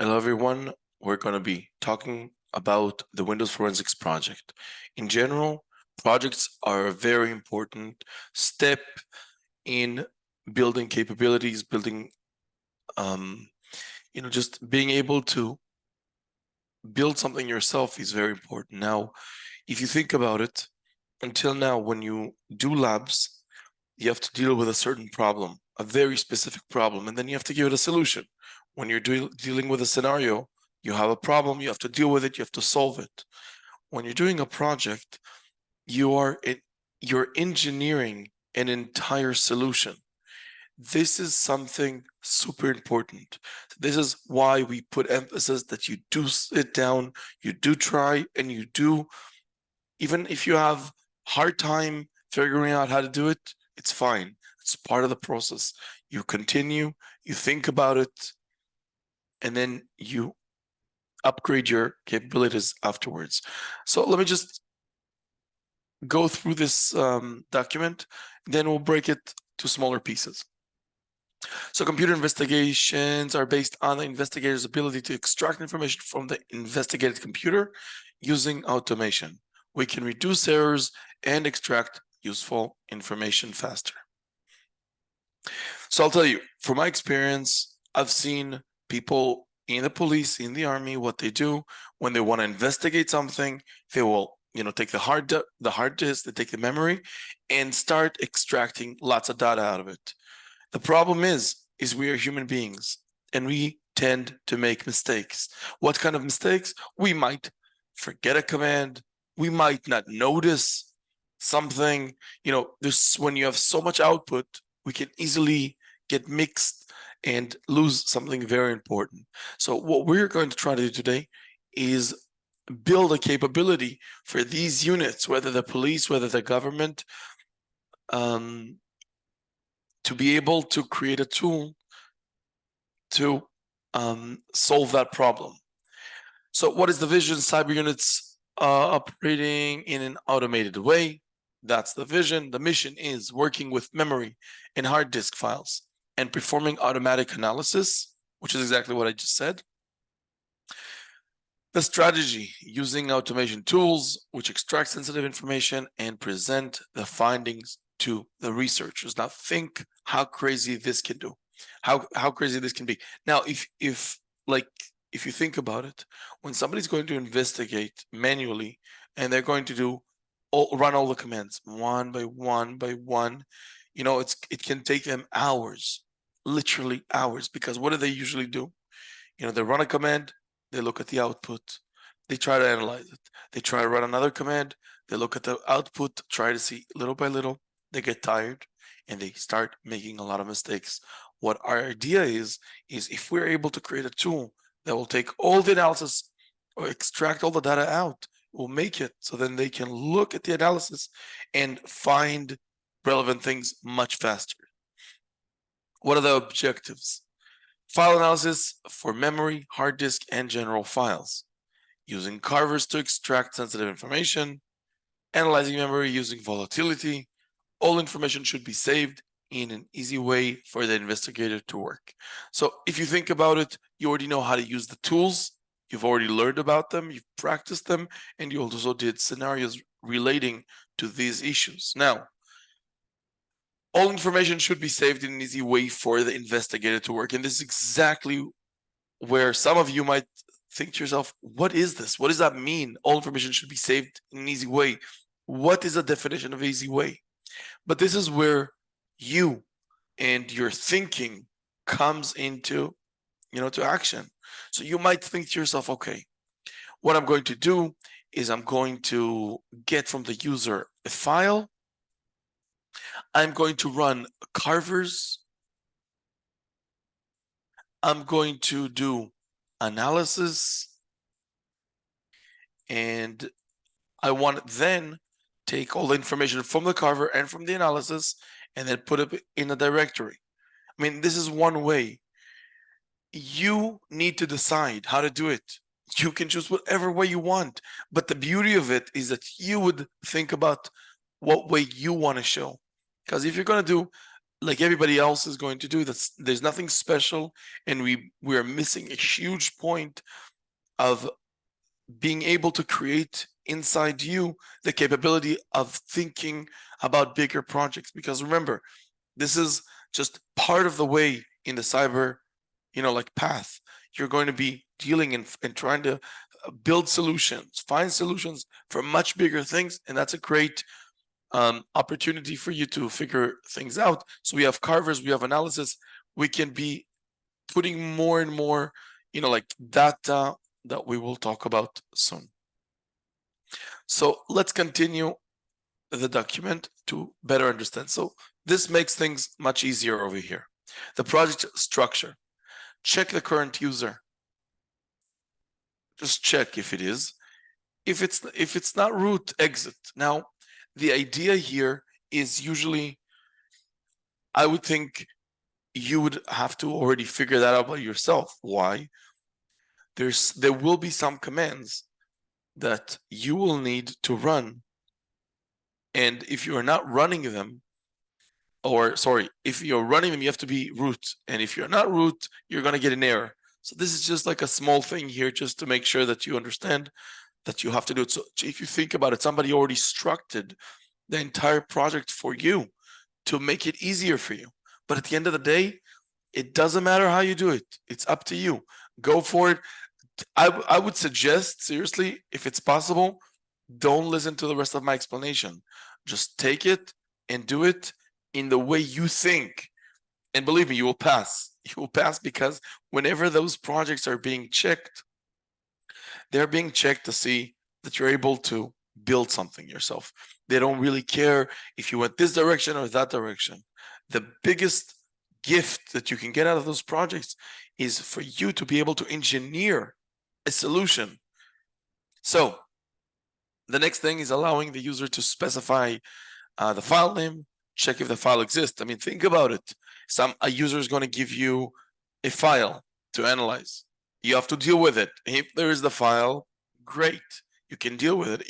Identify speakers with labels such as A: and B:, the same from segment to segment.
A: Hello, everyone. We're going to be talking about the Windows Forensics project. In general, projects are a very important step in building capabilities, building, just being able to build something yourself is very important. Now, if you think about it, until now, when you do labs, you have to deal with a certain problem, a very specific problem, and then you have to give it a solution. When you're dealing with a scenario, you have a problem, you have to deal with it, you have to solve it. When you're doing a project, you're engineering an entire solution. This is something super important. This is why we put emphasis that you do sit down, you do try, and you do, even if you have hard time figuring out how to do it, it's fine. It's part of the process. You continue, you think about it, and then you upgrade your capabilities afterwards. So let me just go through this document, then we'll break it to smaller pieces. So computer investigations are based on the investigator's ability to extract information from the investigated computer using automation. We can reduce errors and extract useful information faster. So I'll tell you, from my experience, I've seen people in the police, in the army, what they do when they want to investigate something, they will, take the hard disk, they take the memory and start extracting lots of data out of it. The problem is we are human beings and we tend to make mistakes. What kind of mistakes? We might forget a command. We might not notice something. When you have so much output, we can easily get mixed and lose something very important. So what we're going to try to do today is build a capability for these units, whether the police, whether the government, to be able to create a tool to solve that problem. So what is the vision? Cyber units operating in an automated way. That's the vision. The mission is working with memory and hard disk files and performing automatic analysis, which is exactly what I just said. The strategy, using automation tools which extract sensitive information and present the findings to the researchers. Now think how crazy this can do, how crazy this can be. Now, if you think about it, when somebody's going to investigate manually and they're going to run all the commands one by one, it can take them hours, literally hours, because what do they usually do? They run a command, they look at the output, they try to analyze it, they try to run another command, they look at the output, try to see little by little, they get tired and they start making a lot of mistakes. What our idea is if we're able to create a tool that will take all the analysis or extract all the data out, we'll make it so then they can look at the analysis and find relevant things much faster. What are the objectives? File analysis for memory, hard disk, and general files. Using carvers to extract sensitive information. Analyzing memory using volatility. All information should be saved in an easy way for the investigator to work. So if you think about it, you already know how to use the tools. You've already learned about them, you've practiced them, and you also did scenarios relating to these issues. Now, all information should be saved in an easy way for the investigator to work. And this is exactly where some of you might think to yourself, what is this? What does that mean? All information should be saved in an easy way. What is the definition of easy way? But this is where you and your thinking comes into, to action. So you might think to yourself, okay, what I'm going to do is I'm going to get from the user a file. I'm going to run carvers. I'm going to do analysis. And I want to then take all the information from the carver and from the analysis and then put it in a directory. I mean, this is one way. You need to decide how to do it. You can choose whatever way you want. But the beauty of it is that you would think about what way you want to show. Because if you're going to do like everybody else is going to do. There's nothing special, and we're missing a huge point of being able to create inside you the capability of thinking about bigger projects. Because remember, this is just part of the way in the cyber, like path. You're going to be dealing and trying to build solutions, find solutions for much bigger things, and that's a great opportunity for you to figure things out. So we have carvers, we have analysis, we can be putting more and more, like data that we will talk about soon. So let's continue the document to better understand. So this makes things much easier over here. The project structure. Check the current user. Just check if it is. If it's not root, exit. Now, the idea here is usually, I would think you would have to already figure that out by yourself. Why? There will be some commands that you will need to run. And if you are not running them, or sorry, if you're running them, you have to be root. And if you're not root, you're going to get an error. So this is just like a small thing here, just to make sure that you understand that you have to do it. So if you think about it, somebody already structured the entire project for you to make it easier for you. But at the end of the day, it doesn't matter how you do it. It's up to you. Go for it. I would suggest, seriously, if it's possible, don't listen to the rest of my explanation. Just take it and do it in the way you think. And believe me, you will pass. You will pass, because whenever those projects are being checked, they're being checked to see that you're able to build something yourself. They don't really care if you went this direction or that direction. The biggest gift that you can get out of those projects is for you to be able to engineer a solution. So the next thing is allowing the user to specify the file name, check if the file exists. I mean, think about it. A user is going to give you a file to analyze. You have to deal with it. If there is the file, great, you can deal with it.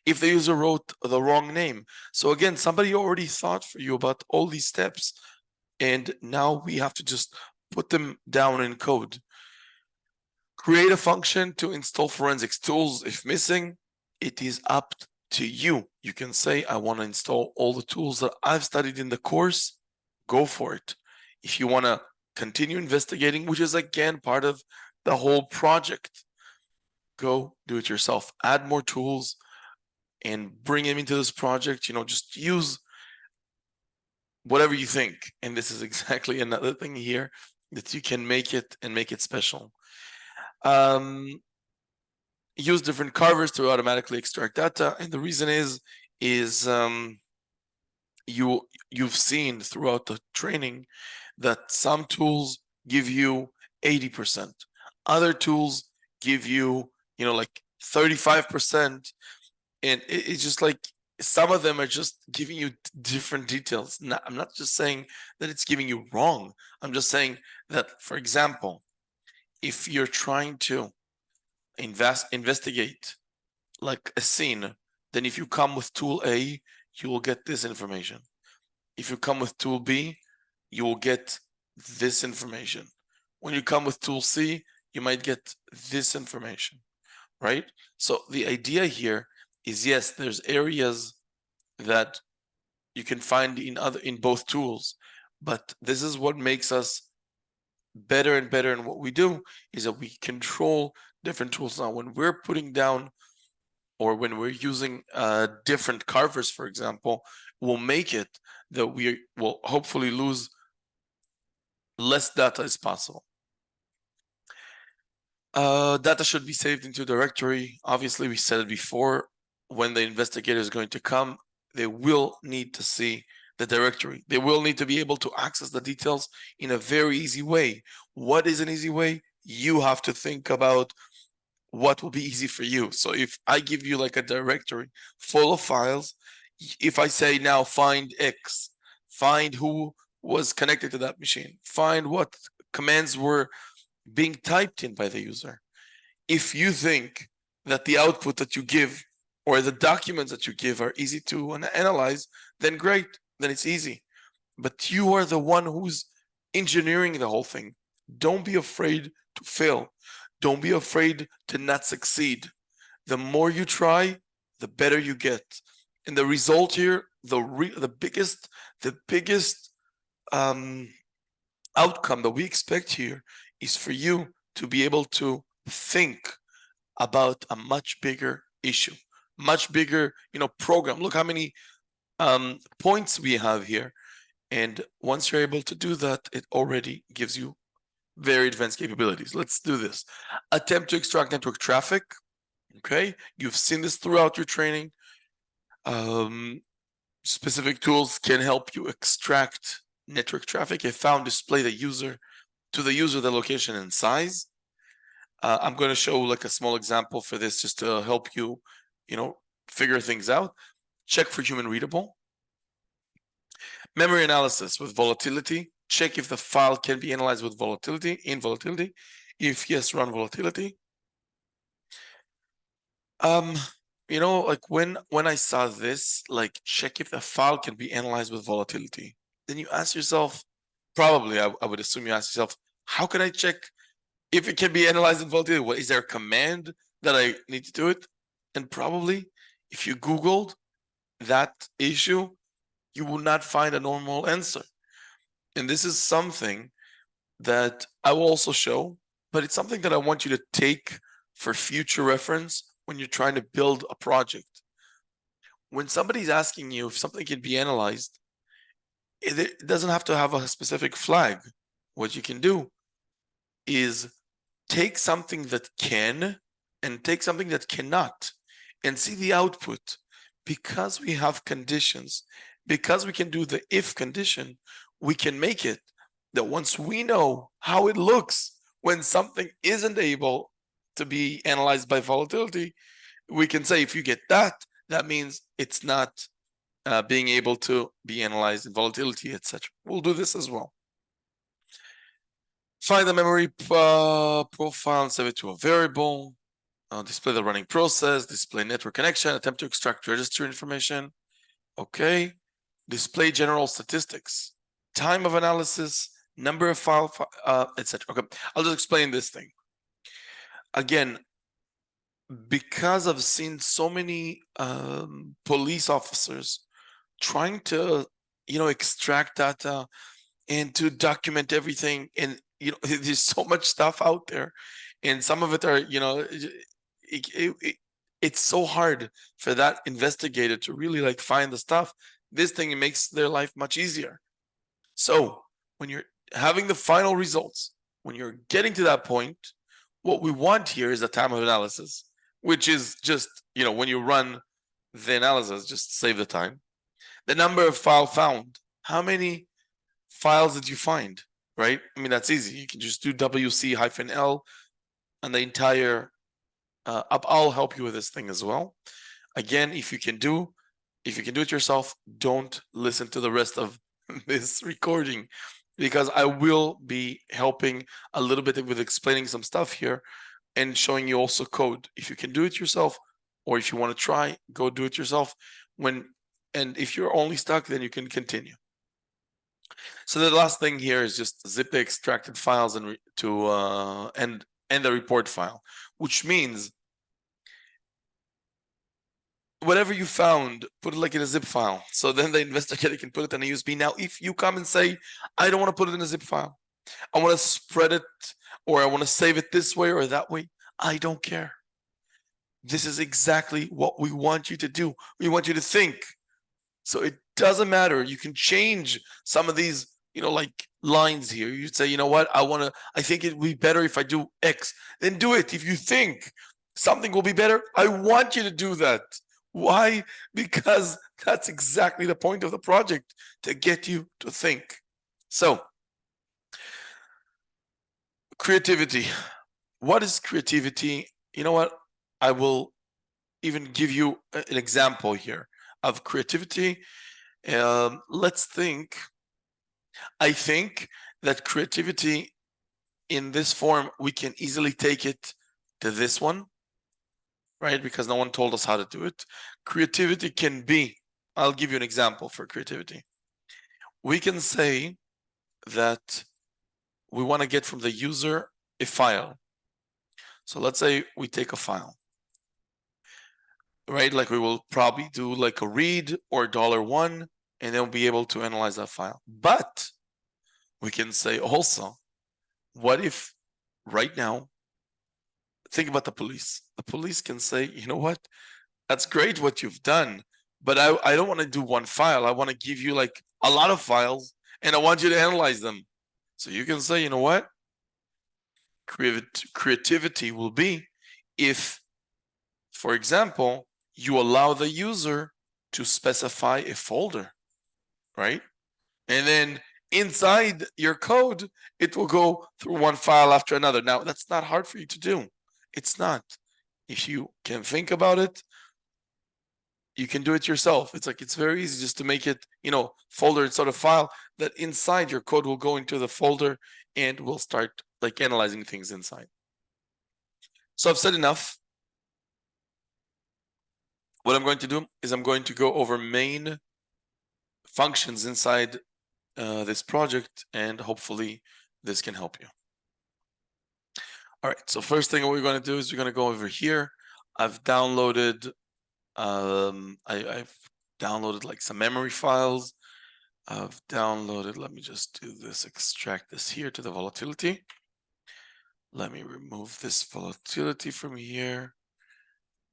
A: If the user wrote the wrong name. So again, somebody already thought for you about all these steps, and now we have to just put them down in code. Create a function to install forensics tools if missing. It is up to you. You can say, I want to install all the tools that I've studied in the course. Go for it. If you want to continue investigating, which is again part of the whole project, go do it yourself. Add more tools and bring them into this project. Just use whatever you think. And this is exactly another thing here that you can make it and make it special. Use different carvers to automatically extract data, and the reason is you've seen throughout the training that some tools give you 80%, other tools give you like 35%, and it's just like some of them are just giving you different details. I'm not just saying that it's giving you wrong. I'm just saying that, for example, if you're trying to investigate like a scene, then if you come with tool A, you will get this information. If you come with tool B, you will get this information. When you come with tool C, you might get this information, right? So the idea here is, yes, there's areas that you can find in both tools, but this is what makes us better and better in what we do, is that we control different tools. Now, when we're putting down, or when we're using different carvers, for example, we'll make it that we will hopefully lose less data as possible. Data should be saved into a directory. Obviously, we said it before, when the investigator is going to come, they will need to see the directory. They will need to be able to access the details in a very easy way. What is an easy way? You have to think about what will be easy for you. So if I give you like a directory full of files, if I say now find X, find who was connected to that machine, find what commands were being typed in by the user. If you think that the output that you give or the documents that you give are easy to analyze, then great, then it's easy. but you are the one who's engineering the whole thing. Don't be afraid to fail. Don't be afraid to not succeed. The more you try, the better you get. And the result here, the biggest outcome that we expect here is for you to be able to think about a much bigger issue, much bigger, program. Look how many points we have here. And once you're able to do that, it already gives you very advanced capabilities. Let's do this. Attempt to extract network traffic. Okay, you've seen this throughout your training. Specific tools can help you extract network traffic. A found display the user the location and size. I'm going to show like a small example for this just to help you, figure things out. Check for human readable. Memory analysis with volatility. Check if the file can be analyzed with volatility, in volatility. If yes, run volatility. Like when I saw this, like check if the file can be analyzed with volatility, then you ask yourself, probably I would assume you ask yourself, how can I check if it can be analyzed in volatility? What is there a command that I need to do it? And probably if you Googled that issue, you will not find a normal answer. And this is something that I will also show, but it's something that I want you to take for future reference when you're trying to build a project. When somebody's asking you if something can be analyzed, it doesn't have to have a specific flag. What you can do is take something that can and take something that cannot and see the output. Because we have conditions, because we can do the if condition, we can make it that once we know how it looks when something isn't able to be analyzed by volatility, we can say if you get that, that means it's not being able to be analyzed in volatility, etc. We'll do this as well. Find the memory profile and save it to a variable. Display the running process, display network connection, attempt to extract register information. Okay. Display general statistics, time of analysis, number of file, etc. Okay, I'll just explain this thing. Again, because I've seen so many police officers trying to, extract data and to document everything, and there's so much stuff out there, and some of it are, it's so hard for that investigator to really like find the stuff. This thing makes their life much easier. So when you're having the final results, when you're getting to that point, what we want here is a time of analysis, which is just, when you run the analysis, just save the time. The number of file found. How many files did you find, right? I mean, that's easy. You can just do WC-L and the entire, I'll help you with this thing as well. Again, if you can do it yourself, don't listen to the rest of this recording, because I will be helping a little bit with explaining some stuff here and showing you also code. If you can do it yourself, or if you want to try, go do it yourself. And if you're only stuck, then you can continue. So the last thing here is just zip the extracted files and the report file, which means whatever you found, put it like in a zip file. So then the investigator can put it in a USB. Now, if you come and say, I don't want to put it in a zip file, I want to spread it, or I want to save it this way or that way, I don't care. This is exactly what we want you to do. We want you to think. So it doesn't matter. You can change some of these, like lines here. You'd say, you know what, I think it would be better if I do X. Then do it. If you think something will be better, I want you to do that. Why? Because that's exactly the point of the project, to get you to think. So, creativity. What is creativity? You know what? I will even give you an example here of creativity. Let's think. I think that creativity in this form, we can easily take it to this one, right? Because no one told us how to do it. Creativity can be, I'll give you an example for creativity. we can say that we want to get from the user a file. So let's say we take a file, right? Like we will probably do like a read or $1, and then we'll be able to analyze that file. But we can say also, what if right now, think about the police. The police can say, you know what? That's great what you've done, but I don't want to do one file. I want to give you like a lot of files and I want you to analyze them. So you can say, you know what? Creativity will be if, for example, you allow the user to specify a folder, right? And then inside your code, it will go through one file after another. Now, that's not hard for you to do. It's not. If you can think about it, you can do it yourself. It's like, it's very easy just to make it, folder instead of file, that inside your code will go into the folder and we'll start like analyzing things inside. So I've said enough. What I'm going to do is I'm going to go over main functions inside this project, and hopefully this can help you. All right, so first thing we're going to do is we're going to go over here. I've downloaded I've downloaded like some memory files. I've downloaded, let me just do this, extract this here to the volatility. Let me remove this volatility from here.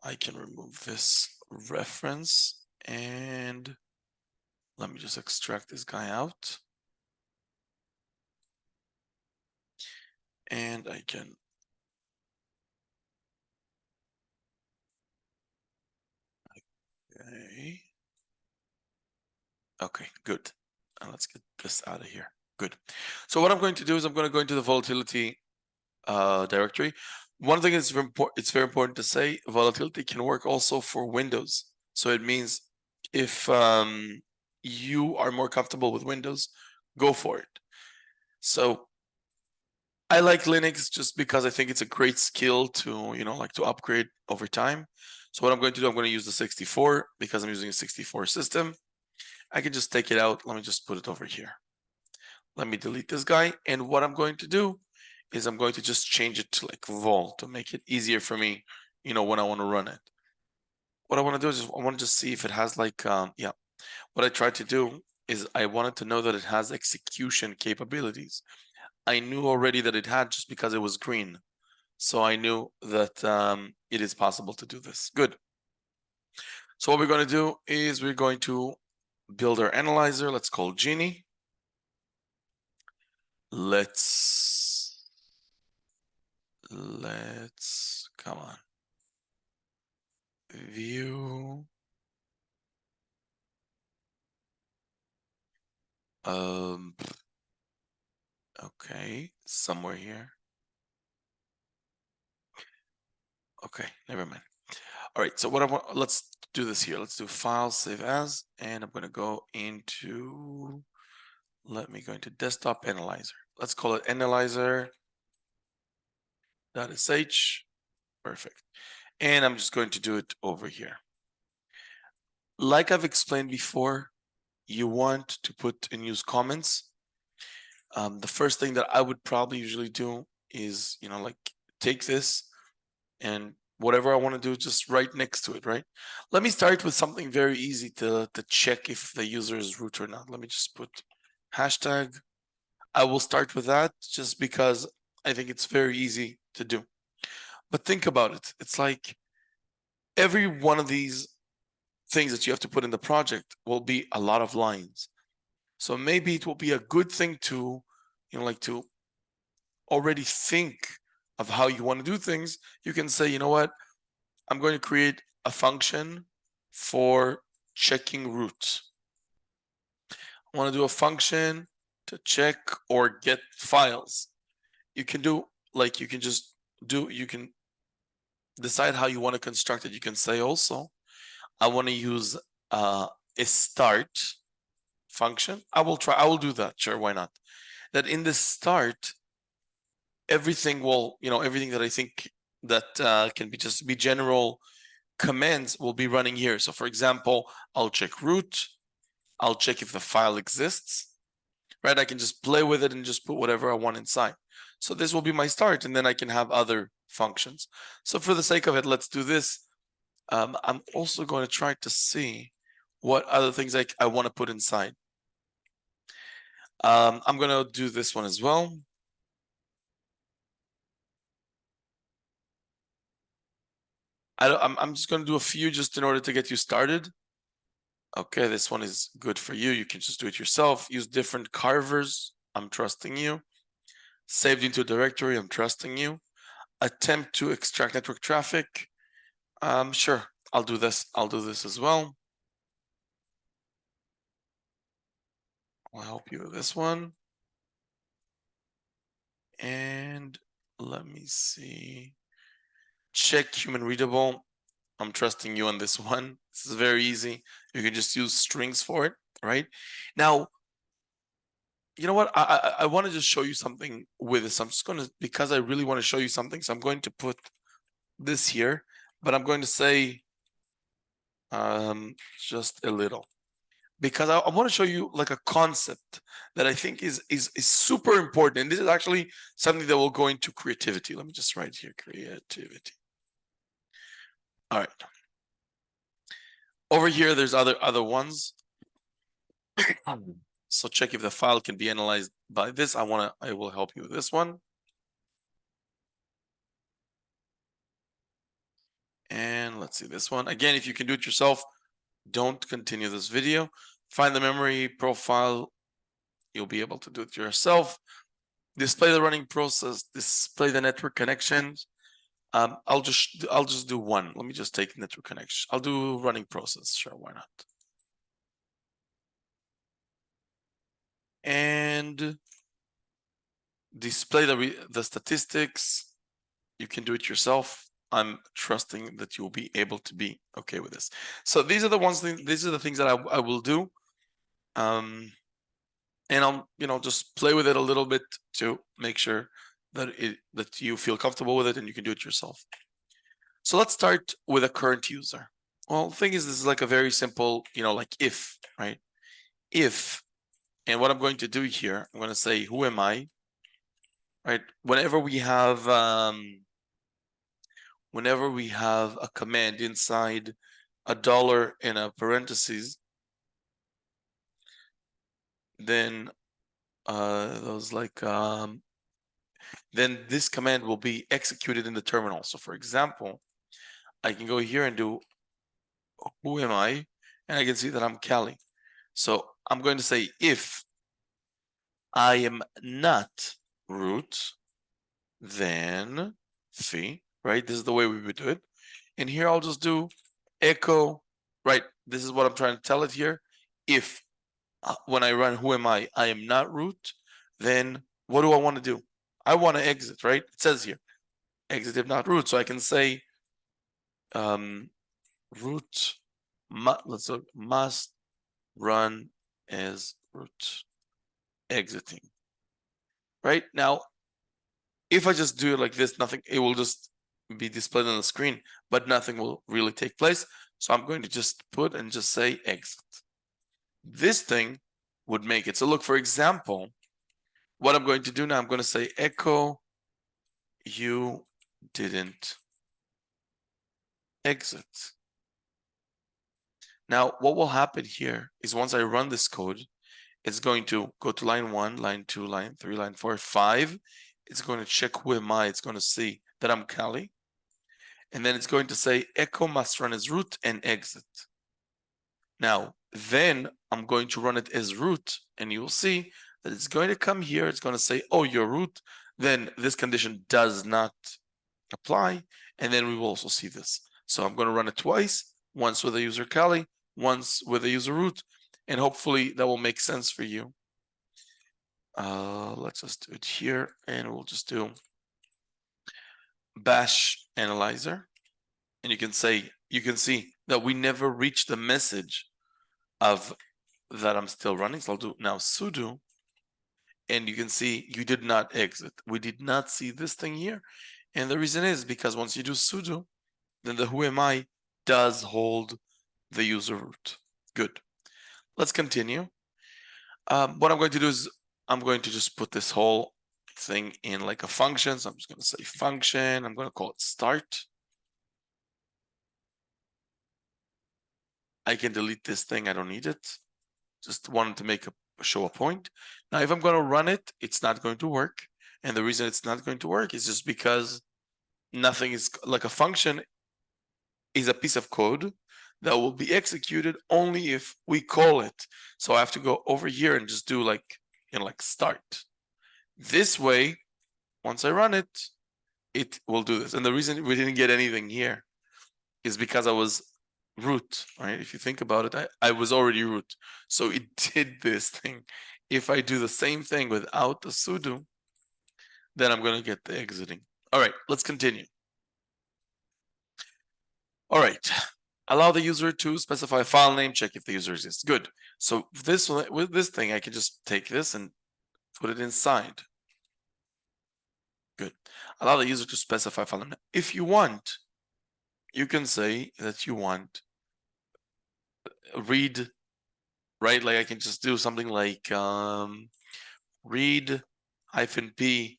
A: I can remove this reference, and let me just extract this guy out. And I can okay, good. And let's get this out of here. Good. So what I'm going to do is I'm going to go into the volatility directory. One thing is it's very important to say, volatility can work also for Windows. So it means if you are more comfortable with Windows, go for it. So I like Linux just because I think it's a great skill to, like to upgrade over time. So what I'm going to do, I'm going to use the 64 because I'm using a 64 system. I can just take it out. Let me just put it over here. Let me delete this guy. And what I'm going to do is I'm going to just change it to like vol to make it easier for me, when I want to run it. What I want to do is I want to just see if it has like, yeah. What I tried to do is I wanted to know that it has execution capabilities. I knew already that it had just because it was green. So I knew that it is possible to do this. Good. So what we're going to do is we're going to build our analyzer. Let's call Genie. Let's come on. View. Okay, somewhere here. Okay, never mind. All right, so what I want, let's do this here. Let's do file, save as, and I'm going to go into, let me go into desktop analyzer. Let's call it analyzer.sh. Perfect. And I'm just going to do it over here. Like I've explained before, you want to put and use comments. The first thing that I would probably usually do is, like take this and whatever I want to do, just right next to it, right? Let me start with something very easy to check if the user is root or not. Let me just put hashtag. I will start with that just because I think it's very easy to do. But think about it. It's like every one of these things that you have to put in the project will be a lot of lines. So maybe it will be a good thing to, like to already think of how you want to do things. You can say, you know what, I'm going to create a function for checking root. I want to do a function to check or get files. You can do like, you can just do, you can decide how you want to construct it. You can say also, I want to use a start function. I will do that. Sure, why not? That in the start, everything will, everything that I think that can be just be general commands will be running here. So for example, I'll check root. I'll check if the file exists. right? I can just play with it and just put whatever I want inside. So this will be my start, and then I can have other functions. So for the sake of it, let's do this. I'm also going to try to see what other things I want to put inside. I'm going to do this one as well. I'm just going to do a few just in order to get you started. Okay, this one is good for you. You can just do it yourself. Use different carvers. I'm trusting you. Saved into a directory. I'm trusting you. Attempt to extract network traffic. Sure, I'll do this. I'll do this as well. I'll help you with this one. And let me see. Check human readable. I'm trusting you on this one. This is very easy. You can just use strings for it, right? Now, you know what? I want to just show you something with this. I'm just going to, because I really want to show you something, so I'm going to put this here, but I'm going to say just a little, because I want to show you like a concept that I think is super important. And this is actually something that will go into creativity. Let me just write here, creativity. All right. Over here, there's other ones. So check if the file can be analyzed by this. I will help you with this one. And let's see this one. Again, if you can do it yourself, don't continue this video. Find the memory profile. You'll be able to do it yourself. Display the running process, display the network connections. I'll just do one. Let me just take network connection. I'll do running process. Sure, why not? And display the statistics. You can do it yourself. I'm trusting that you'll be able to be okay with this. So these are the ones. These are the things that I will do. And I'll just play with it a little bit to make sure that you feel comfortable with it and you can do it yourself. So let's start with a current user. Well, the thing is, this is like a very simple, like if, right? If, and what I'm going to do here, I'm going to say, who am I? Right? Whenever we have a command inside a dollar in a parentheses, then then this command will be executed in the terminal. So for example, I can go here and do who am I, and I can see that I'm Cali. So I'm going to say if I am not root, then phi, right? This is the way we would do it. And here I'll just do echo, right? This is what I'm trying to tell it here. If when I run who am I am not root, then what do I want to do? I want to exit, right? It says here, exit if not root. So I can say root must run as root, exiting. Right now, if I just do it like this, nothing, it will just be displayed on the screen, but nothing will really take place. So I'm going to just put and just say exit. This thing would make it. So look, for example, what I'm going to do now, I'm going to say echo you didn't exit. Now, what will happen here is once I run this code, it's going to go to line 1, line 2, line 3, line 4, 5. It's going to check who am I. It's going to see that I'm Kali. And then it's going to say echo must run as root and exit. Now, then I'm going to run it as root, and you will see that it's going to come here. It's going to say, oh, you're root. Then this condition does not apply. And then we will also see this. So I'm going to run it twice, once with the user Kali, once with the user root, and hopefully that will make sense for you. Let's just do it here, and we'll just do bash analyzer. And you can see that we never reached the message of that I'm still running. So I'll do now sudo, and you can see you did not exit. We did not see this thing here. And the reason is because once you do sudo, then the who am I does hold the user root. Good. Let's continue. What I'm going to do is I'm going to just put this whole thing in like a function. So I'm just going to say function. I'm going to call it start. I can delete this thing. I don't need it. Just wanted to make show a point. Now, if I'm going to run it, it's not going to work. And the reason it's not going to work is just because nothing is like a function is a piece of code that will be executed only if we call it. So I have to go over here and just do like, like start. This way, once I run it, it will do this. And the reason we didn't get anything here is because I was root, right? If you think about it, I was already root. So it did this thing. If I do the same thing without the sudo, then I'm going to get the exiting. All right, let's continue. All right, allow the user to specify a file name, check if the user exists. Good. So this with this thing, I can just take this and put it inside. Good. Allow the user to specify file name. If you want, you can say that you want read, right? Like I can just do something like read -p.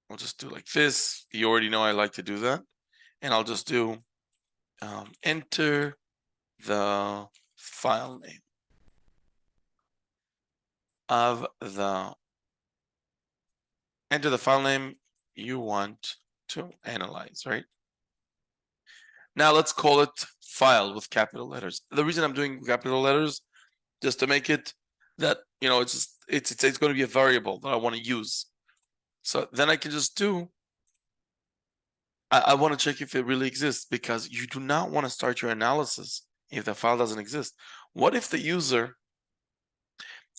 A: I'll just do like this. You already know I like to do that. And I'll just do enter the file name of the enter the file name you want to analyze, right? Now let's call it file with capital letters. The reason I'm doing capital letters just to make it that, it's just it's going to be a variable that I want to use. So then I can just do I want to check if it really exists, because you do not want to start your analysis if the file doesn't exist. What if the user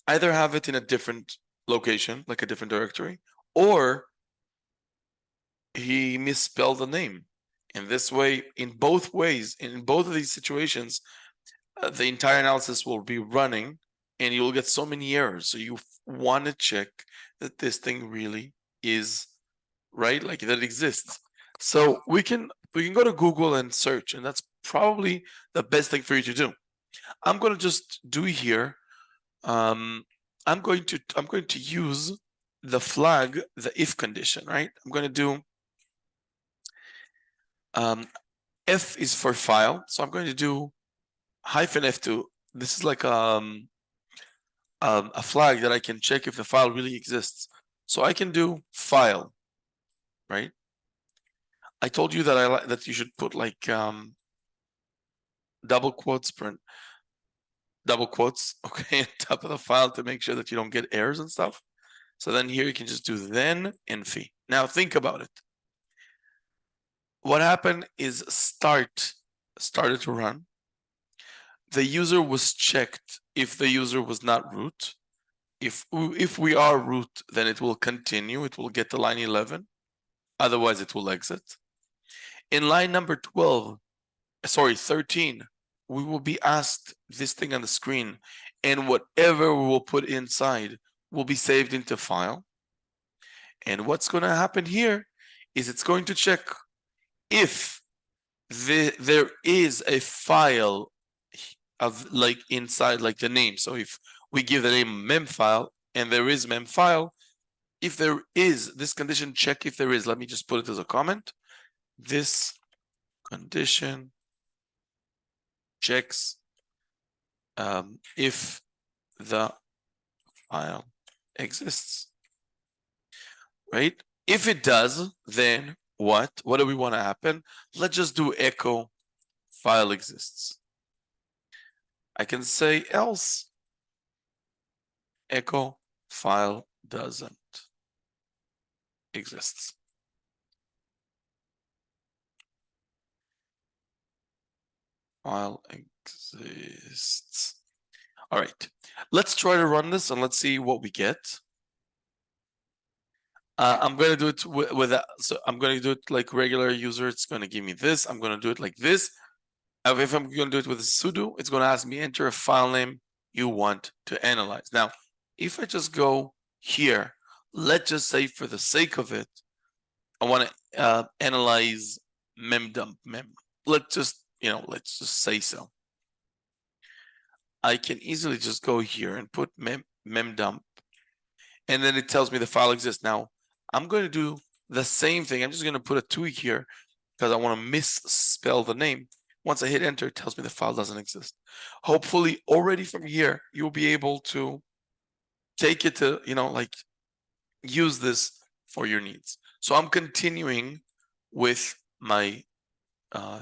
A: either have it in a different location, like a different directory, or he misspelled the name? And this way, in both ways, in both of these situations, the entire analysis will be running and you will get so many errors. So you want to check that this thing really is right, like that it exists. So we can go to Google and search, and that's probably the best thing for you to do. I'm going to just do here. I'm going to use the flag, the if condition, right? I'm going to do F is for file, so I'm going to do -F2. This is like a flag that I can check if the file really exists. So I can do file, right? I told you that that you should put like double quotes, okay, on top of the file to make sure that you don't get errors and stuff. So then here you can just do then infi. Now think about it. What happened is started to run. The user was checked if the user was not root. If we are root, then it will continue. It will get to line 11. Otherwise, it will exit. In line number 13, we will be asked this thing on the screen, and whatever we will put inside will be saved into file. And what's going to happen here is it's going to check if there is a file of like inside, like the name. So if we give the name mem file and there is mem file, if there is this condition, check if there is. Let me just put it as a comment. This condition checks if the file exists, right? If it does, then what do we want to happen? Let's just do echo file exists. I can say else echo file doesn't exist. File exists. All right, let's try to run this and let's see what we get. I'm going to do it with that. So I'm going to do it like regular user. It's going to give me this. I'm going to do it like this. If I'm going to do it with a sudo, it's going to ask me enter a file name you want to analyze. Now, if I just go here, let's just say for the sake of it, I want to analyze memdump mem. Let's just say so. I can easily just go here and put memdump and then it tells me the file exists. Now, I'm going to do the same thing. I'm just going to put a 2 here because I want to misspell the name. Once I hit enter, it tells me the file doesn't exist. Hopefully, already from here, you'll be able to take it to, like use this for your needs. So I'm continuing with my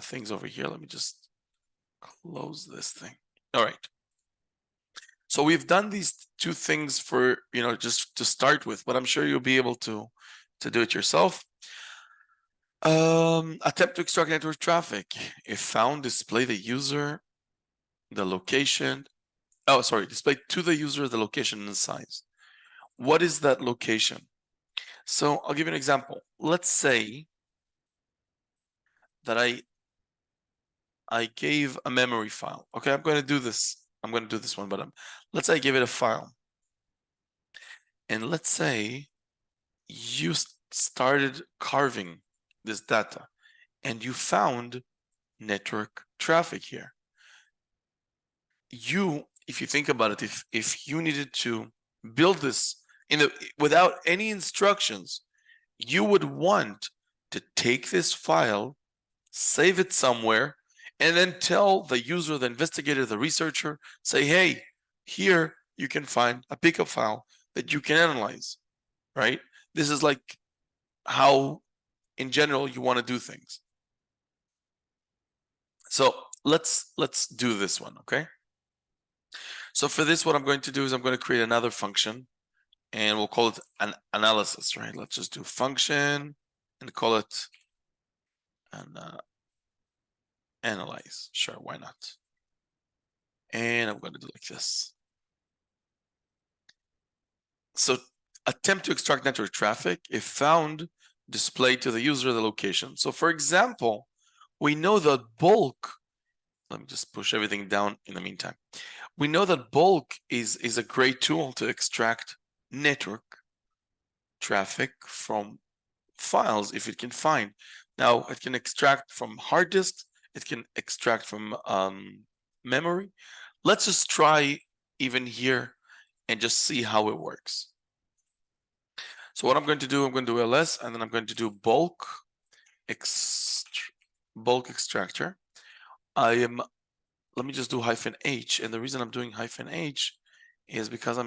A: things over here. Let me just close this thing. All right. So we've done these 2 things for, just to start with, but I'm sure you'll be able to do it yourself. Attempt to extract network traffic. If found, display the user, the location. Oh, sorry, display to the user the location and the size. What is that location? So I'll give you an example. Let's say that I gave a memory file. Okay, I'm going to do this. I'm going to do this one, but let's say I give it a file. And let's say you started carving this data and you found network traffic here. If you think about it, if you needed to build this without any instructions, you would want to take this file, save it somewhere, and then tell the user, the investigator, the researcher, say, hey, here you can find a pickup file that you can analyze, right? This is like how, in general, you want to do things. So let's do this one, okay? So for this, what I'm going to do is I'm going to create another function, and we'll call it an analysis, right? Let's just do function and call it an analyze. Sure, why not? And I'm going to do like this. So attempt to extract network traffic. If found, display to the user the location. So for example, we know that bulk, let me just push everything down in the meantime. We know that bulk is a great tool to extract network traffic from files if it can find. Now, it can extract from hard disks, it can extract from memory. Let's just try even here and just see how it works. So what I'm going to do, I'm going to do ls, and then I'm going to do bulk extractor. Let me just do -h, and the reason I'm doing -h is because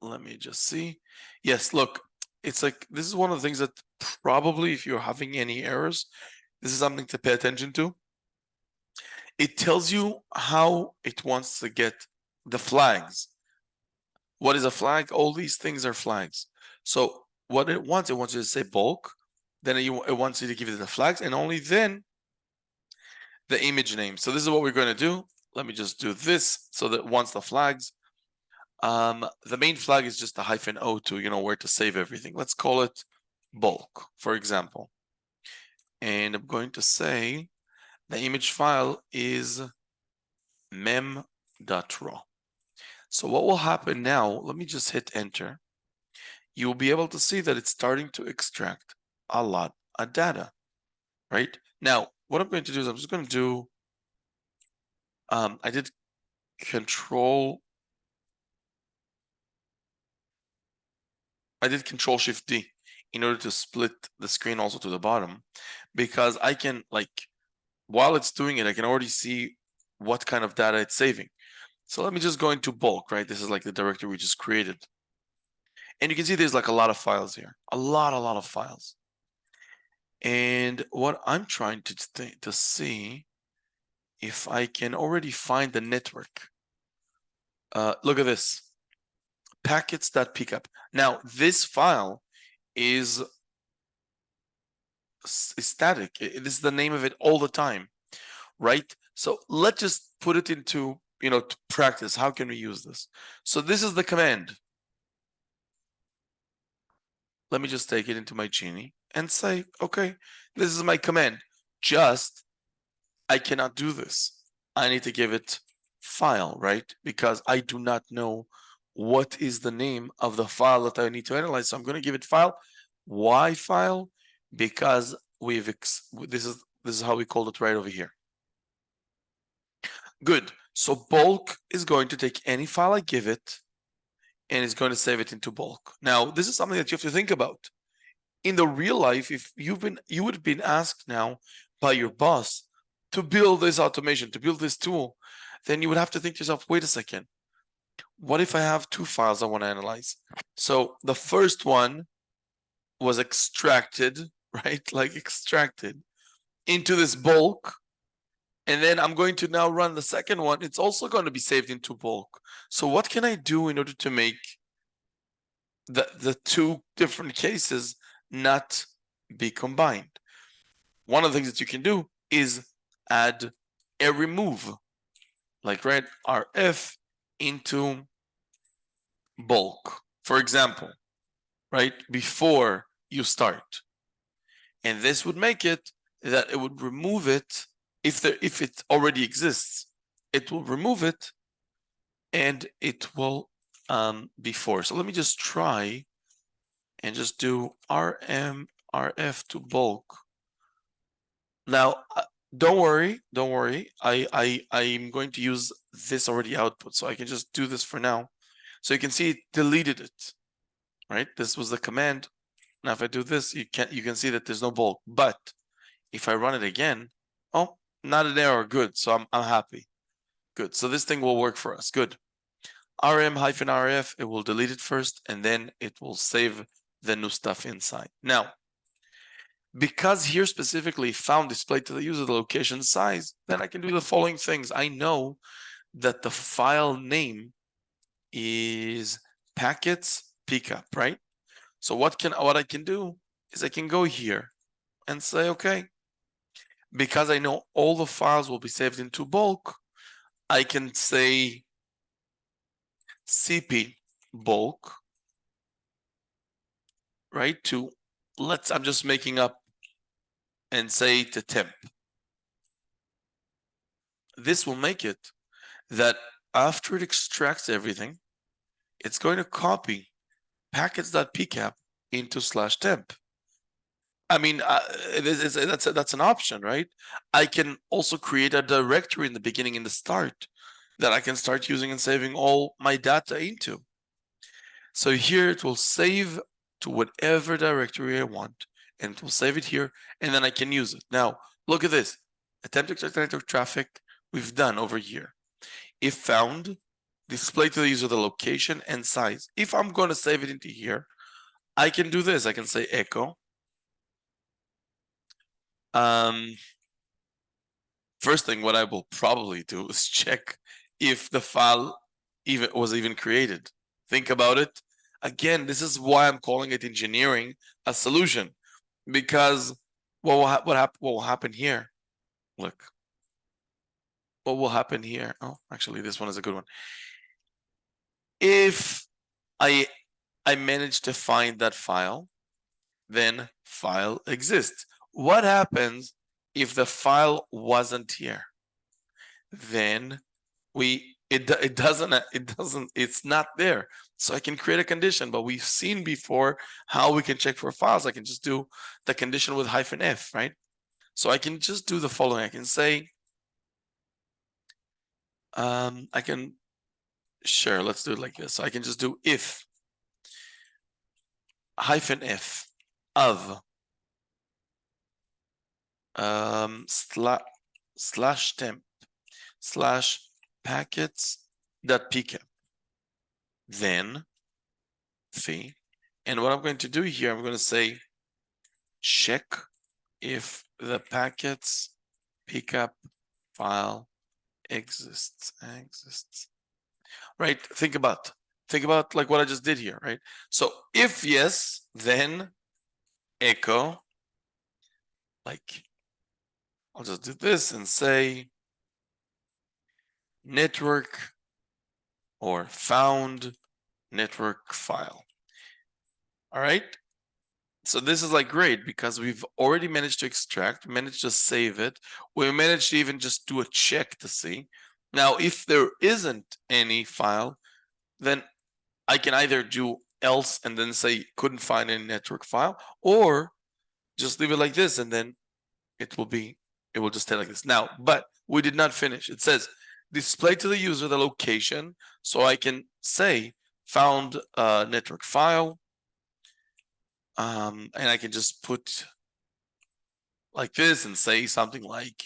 A: let me just see. Yes, look, it's like, this is one of the things that probably, if you're having any errors, this is something to pay attention to. It tells you how it wants to get the flags. What is a flag? All these things are flags. So what it wants you to say bulk, then it wants you to give it the flags, and only then the image name. So this is what we're going to do. Let me just do this so that once the flags, the main flag is just the -o to, where to save everything. Let's call it bulk, for example. And I'm going to say the image file is mem.raw. So what will happen now, let me just hit enter. You'll be able to see that it's starting to extract a lot of data, right? Now, what I'm going to do is I'm just going to do, I did Control Shift D in order to split the screen also to the bottom, because I can, like, while it's doing it, I can already see what kind of data it's saving. So let me just go into bulk, right? This is like the directory we just created. And you can see there's like a lot of files here, a lot of files. And what I'm trying to see if I can already find the network. Look at this, packets.pickup. Now, this file is static. This is the name of it all the time, right? So let's just put it into, to practice. How can we use this? So this is the command. Let me just take it into my Genie and say, okay, this is my command. Just, I cannot do this. I need to give it file, right? Because I do not know what is the name of the file that I need to analyze. So I'm going to give it file. Why file? Because this is how we called it right over here. Good. So bulk is going to take any file I give it and it's going to save it into bulk. Now, this is something that you have to think about. In the real life, if you would have been asked now by your boss to build this automation, to build this tool, then you would have to think to yourself, wait a second, what if I have two files I want to analyze? So the first one was extracted, right? Like extracted into this bulk. And then I'm going to now run the second one. It's also going to be saved into bulk. So what can I do in order to make the two different cases not be combined? One of the things that you can do is add a remove, like right RF into bulk, for example, right before you start, and this would make it that it would remove it if it already exists. It will remove it, and it will before. So let me just try and just do RF to bulk. Now, don't worry. I'm going to use this already output, so I can just do this for now. So you can see it deleted it, right? This was the command. Now, if I do this, you can see that there's no bulk. But if I run it again, oh, not an error. Good. So I'm happy. Good. So this thing will work for us. Good. RM-RF, it will delete it first, and then it will save the new stuff inside. Now, because here specifically found displayed to the user the location size, then I can do the following things. I know that the file name is packets pickup, right? So what I can do is I can go here and say, okay, because I know all the files will be saved into bulk, I can say CP bulk, right? I'm just making up, and say to temp. This will make it that after it extracts everything, it's going to copy packets.pcap into /temp. I mean, that's an option, right? I can also create a directory in the beginning, in the start, that I can start using and saving all my data into. So here it will save to whatever directory I want, and it will save it here, and then I can use it. Now, look at this. Attempt to extract network traffic we've done over here. If found, display to the user the location and size. If I'm going to save it into here, I can do this. I can say echo. First thing, what I will probably do is check if the file was even created. Think about it. Again, this is why I'm calling it engineering a solution, because what will happen here? Look, what will happen here? Oh, actually, this one is a good one. If I manage to find that file, then file exists. What happens if the file wasn't here? Then it's not there. So I can create a condition, but we've seen before how we can check for files. I can just do the condition with -f, right? So I can just do the following. I can say, sure, let's do it like this. So I can just do if -f of /temp /packets.pcap, then fee. And what I'm going to do here, I'm going to say check if the packets pickup file exists. Right? Think about like what I just did here, right? So if yes, then echo, like I'll just do this and say network or found network file. All right. So this is like great because we've already managed to extract, managed to save it. We managed to even just do a check to see. Now, if there isn't any file, then I can either do else and then say couldn't find any network file, or just leave it like this and then it will just stay like this. Now, but we did not finish. It says display to the user the location, so I can say found a network file. And I can just put like this and say something like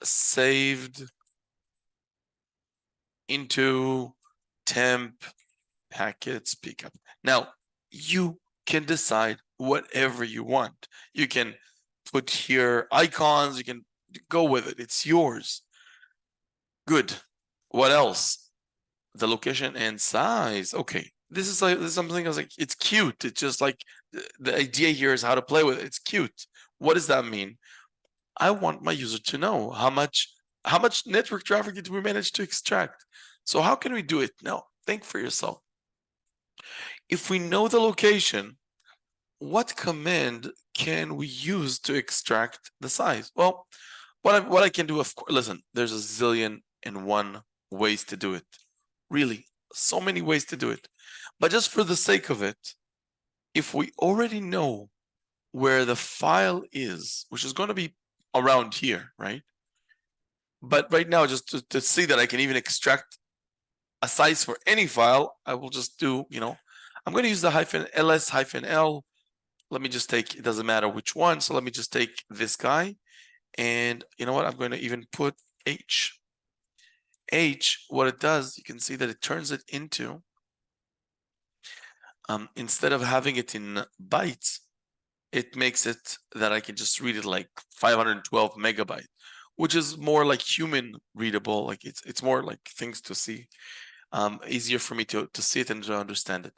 A: saved into temp packets pickup. Now you can decide whatever you want. You can put here icons, you can go with it, it's yours. Good. What else? The location and size. Okay, this is something I was like, it's cute. It's just like the idea here is how to play with it. It's cute. What does that mean? I want my user to know how much network traffic did we manage to extract. So how can we do it? Now, think for yourself. If we know the location, what command can we use to extract the size? Well, what I can do, of course, listen, there's a zillion and one ways to do it. Really, so many ways to do it. But just for the sake of it, if we already know where the file is, which is going to be around here, right? But right now, just to see that I can even extract a size for any file, I will just do, I'm going to use the -ls-l. Let me just take, it doesn't matter which one. So let me just take this guy. And you know what? I'm going to even put H. H, what it does, you can see that it turns it into, instead of having it in bytes, it makes it that I can just read it like 512 megabyte, which is more like human readable. Like it's more like things to see, easier for me to see it and to understand it.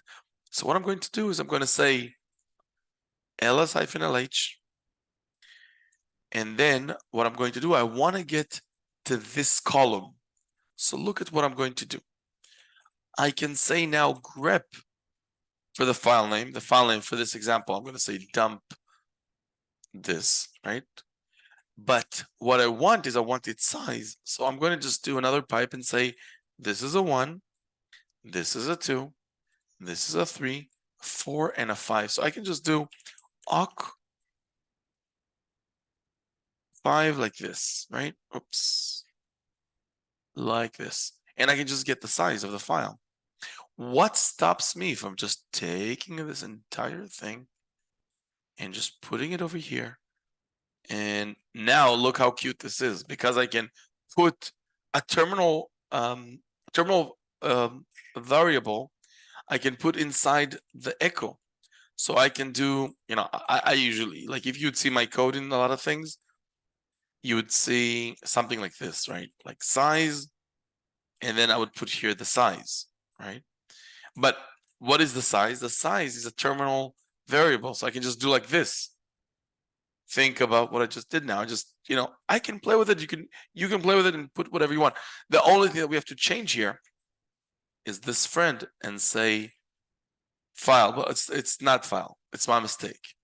A: So what I'm going to do is I'm going to say ls-lh, and then what I'm going to do, I want to get to this column. So look at what I'm going to do. I can say now grep for the file name. The file name for this example, I'm going to say dump this, right? But what I want is I want its size. So I'm going to just do another pipe and say, this is a 1, this is a 2, this is a 3, 4, and a 5. So I can just do awk 5 like this, right? Oops. Like this. And I can just get the size of the file. What stops me from just taking this entire thing and just putting it over here? And now look how cute this is, because I can put a terminal variable I can put inside the echo. So I can do, I usually, like if you'd see my code in a lot of things, you would see something like this, right? Like size, and then I would put here the size, right? But what is the size? The size is a terminal variable. So I can just do like this. Think about what I just did now. I just, I can play with it. You can play with it and put whatever you want. The only thing that we have to change here is this friend and say file. Well, it's not file. It's my mistake.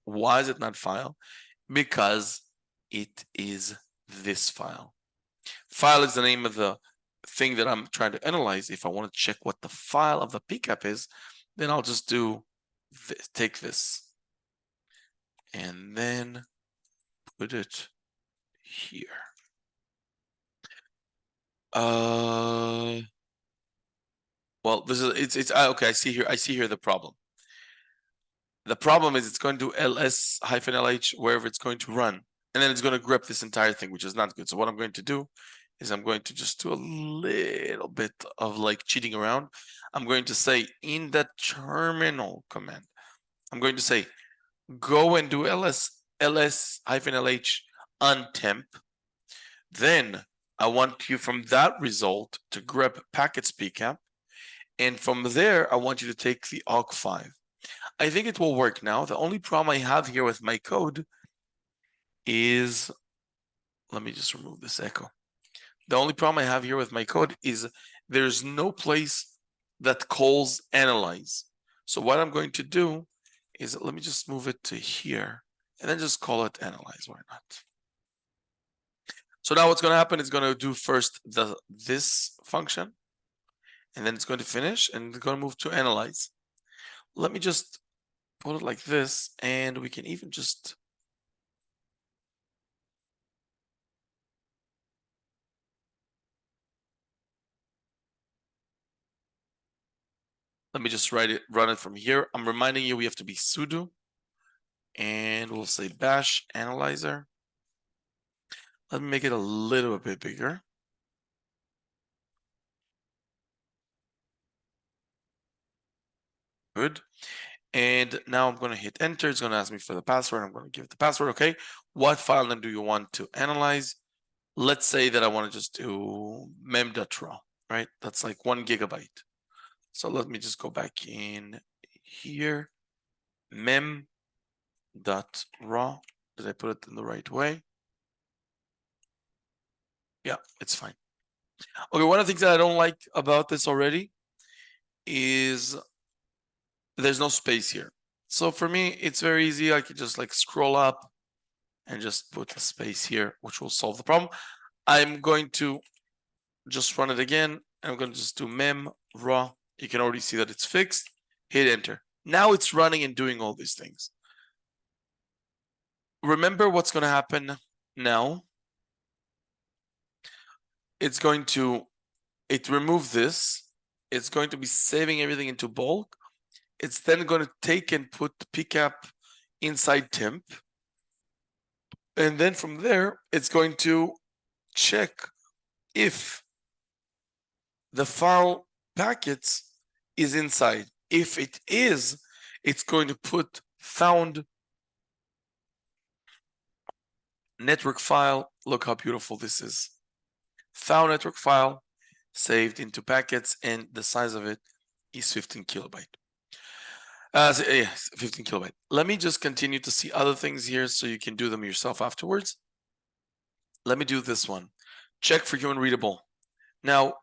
A: Why is it not file? Because it is this file. File is the name of the thing that I'm trying to analyze. If I want to check what the file of the pcap is, then I'll just do this, take this and then put it here. Well, this is it's okay. I see here the problem. The problem is it's going to ls-lh wherever it's going to run, and then it's going to grep this entire thing, which is not good. So what I'm going to do is I'm going to just do a little bit of like cheating around. I'm going to say in the terminal command, I'm going to say go and do ls-lh untemp. Then I want you from that result to grep packets pcap, and from there I want you to take the awk5. I think it will work now. The only problem I have here with my code is, let me just remove this echo. The only problem I have here with my code is there's no place that calls analyze. So what I'm going to do is, let me just move it to here and then just call it analyze. Why not? So now what's going to happen is going to do first this function, and then it's going to finish and it's going to move to analyze. Let me just put it like this, and we can even just Let me just run it from here. I'm reminding you we have to be sudo, and we'll say bash analyzer. Let me make it a little bit bigger. Good. And now I'm going to hit enter. It's going to ask me for the password. I'm going to give it the password. Okay. What file name do you want to analyze? Let's say that I want to just do mem.raw, right? That's like 1 GB. So let me just go back in here. Mem.raw. Did I put it in the right way? Yeah, it's fine. Okay, one of the things that I don't like about this already is there's no space here. So for me, it's very easy. I could just like scroll up and just put a space here, which will solve the problem. I'm going to just run it again. I'm going to just do mem raw. You can already see that it's fixed. Hit enter. Now it's running and doing all these things. Remember what's going to happen now. It's going to remove this. It's going to be saving everything into bulk. It's then going to take and put pcap inside temp. And then from there, it's going to check if the file packets is inside. If it is, it's going to put found network file. Look how beautiful this is. Found network file saved into packets, and the size of it is 15 kilobyte. Yes, 15 kilobyte. Let me just continue to see other things here so you can do them yourself afterwards. Let me do this one. Check for human readable. Now,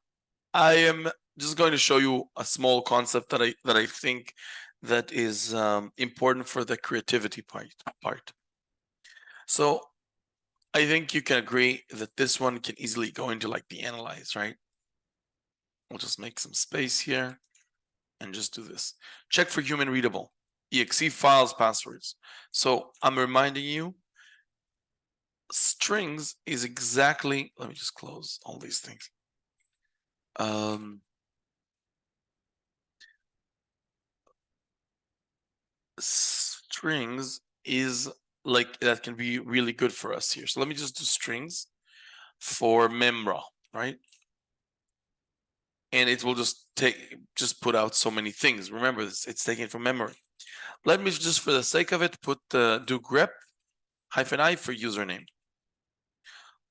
A: I am just going to show you a small concept that I think that is important for the creativity part. So I think you can agree that this one can easily go into like the analyze, right? We'll just make some space here and just do this. Check for human readable, exe files, passwords. So I'm reminding you, strings is exactly, let me just close all these things. Strings is like, that can be really good for us here. So let me just do strings for memra, right? And it will just put out so many things. Remember this, it's taken from memory. Let me just, for the sake of it, put do grep -i for username.